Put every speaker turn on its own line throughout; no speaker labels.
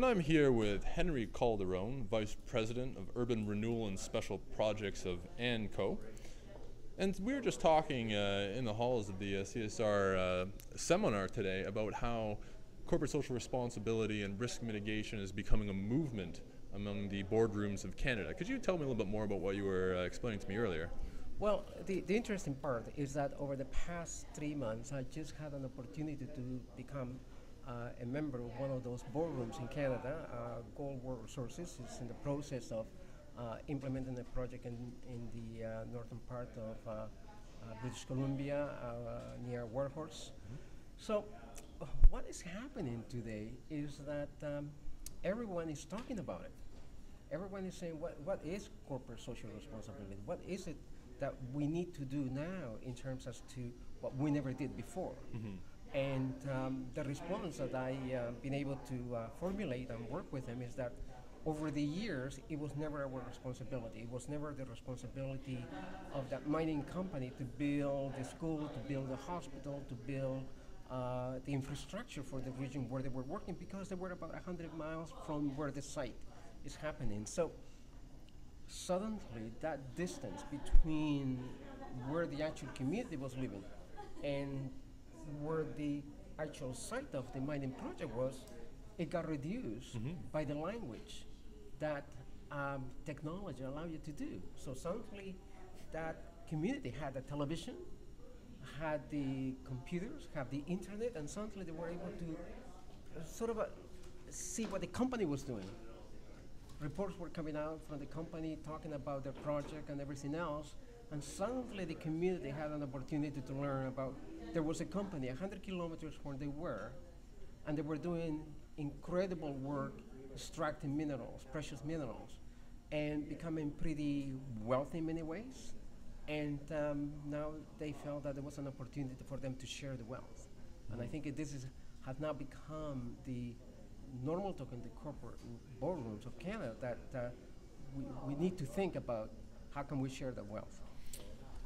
And I'm here with Henry Calderon, Vice President of Urban Renewal and Special Projects of Andco. And we were just talking in the halls of the CSR seminar today about how corporate social responsibility and risk mitigation is becoming a movement among the boardrooms of Canada. Could you tell me a little bit more about what you were explaining to me earlier?
Well, the interesting part is that over the past 3 months, I just had an opportunity to become a member of one of those boardrooms in Canada. Gold World Resources is in the process of implementing a project in the northern part of British Columbia near Warhorse. So what is happening today is that everyone is talking about it. Everyone is saying, what is corporate social responsibility? What is it that we need to do now in terms as to what we never did before? And the response that I've been able to formulate and work with them is that over the years, it was never our responsibility. It was never the responsibility of that mining company to build the school, to build the hospital, to build the infrastructure for the region where they were working, because they were about 100 miles from where the site is happening. So suddenly that distance between where the actual community was living and where the actual site of the mining project was, it got reduced by the language that technology allowed you to do. So suddenly that community had a television, had the computers, had the internet, and suddenly they were able to sort of see what the company was doing. Reports were coming out from the company talking about their project and everything else, and suddenly the community had an opportunity to learn about there was a company 100 kilometers where they were, and they were doing incredible work extracting minerals, precious minerals, and becoming pretty wealthy in many ways. And now they felt that there was an opportunity for them to share the wealth. And I think has now become the normal talk in the corporate boardrooms of Canada, that we need to think about how can we share the wealth.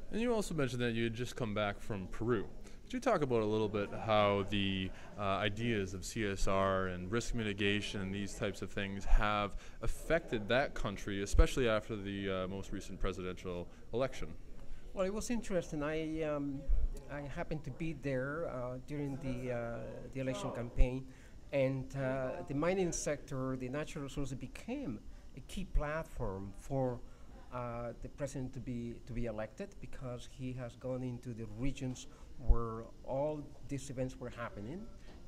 And you also mentioned that you had just come back from Peru. Could you talk about a little bit how the ideas of CSR and risk mitigation and these types of things have affected that country, especially after the most recent presidential election?
Well, it was interesting. I happened to be there during the election campaign, and the mining sector, the natural resources, became a key platform for the president to be elected, because he has gone into the regions where all these events were happening,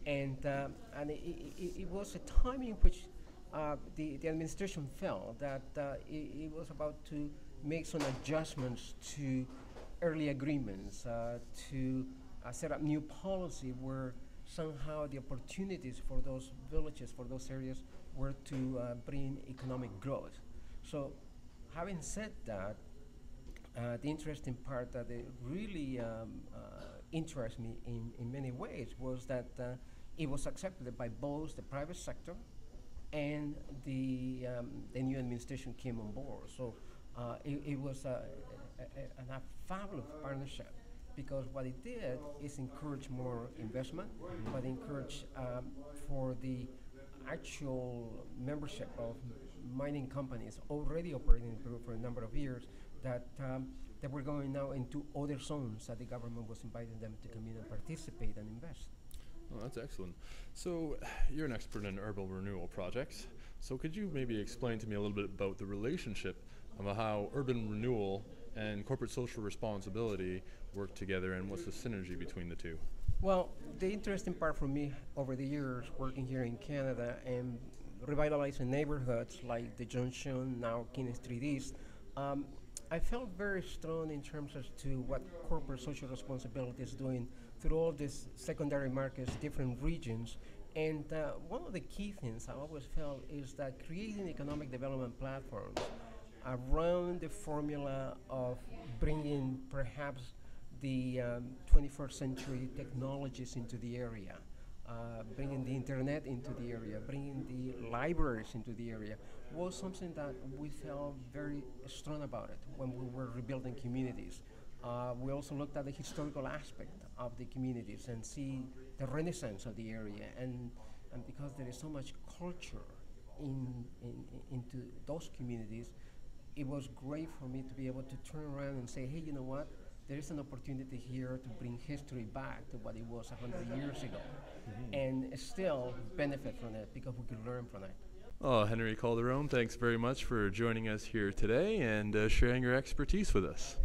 and it was a time in which the administration felt that it was about to make some adjustments to early agreements, to set up new policy where somehow the opportunities for those villages, for those areas, were to bring economic growth. So having said that, the interesting part that it really interested me in many ways was that it was accepted by both the private sector and the new administration came on board. So it was a fabulous partnership, because what it did is encourage more investment, but encourage for the actual membership of mining companies already operating in Peru for a number of years, that they were going now into other zones that the government was inviting them to come in and participate and invest.
Oh, that's excellent. So you're an expert in urban renewal projects. So could you maybe explain to me a little bit about the relationship of how urban renewal and corporate social responsibility work together, and what's the synergy between the two?
Well, the interesting part for me over the years working here in Canada and revitalizing neighborhoods like the Junction, now King Street East, I felt very strong in terms as to what corporate social responsibility is doing through all these secondary markets, different regions. And one of the key things I always felt is that creating economic development platforms around the formula of bringing perhaps the 21st century technologies into the area, bringing the internet into the area, bringing the libraries into the area, was something that we felt very strong about it when we were rebuilding communities. We also looked at the historical aspect of the communities and see the renaissance of the area, and because there is so much culture into those communities, it was great for me to be able to turn around and say, hey, you know what? There is an opportunity here to bring history back to what it was 100 years ago, and still benefit from it because we could learn from it.
Oh, Henry Calderon, thanks very much for joining us here today and sharing your expertise with us.